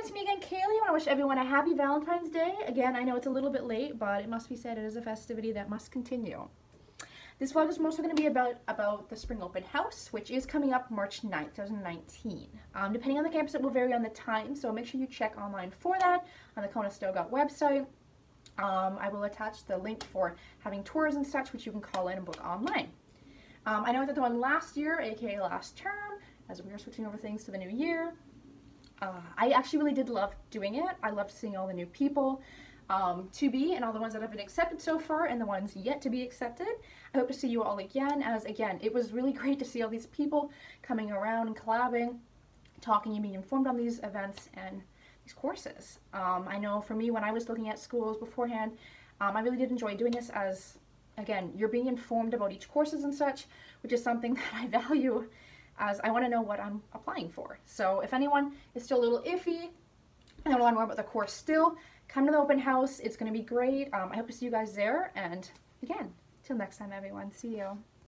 it's me again, Kaylee. I want to wish everyone a happy Valentine's Day. Again, I know it's a little bit late, but it must be said it is a festivity that must continue. This vlog is mostly going to be about the Spring Open House, which is coming up March 9th, 2019. Depending on the campus, it will vary on the time, so make sure you check online for that on the Conestoga website. I will attach the link for having tours and such, which you can call in and book online. I know that the one last year, aka last term, as we were switching over things to the new year, I actually really did love doing it. I loved seeing all the new people to be, and all the ones that have been accepted so far and the ones yet to be accepted. I hope to see you all again, as again, it was really great to see all these people coming around and collabing, talking and being informed on these events and these courses. I know for me, when I was looking at schools beforehand, I really did enjoy doing this, as again, you're being informed about each courses and such, which is something that I value, as I want to know what I'm applying for. So if anyone is still a little iffy and want to learn more about the course still, come to the open house. It's going to be great. I hope to see you guys there. And again, till next time, everyone. See you.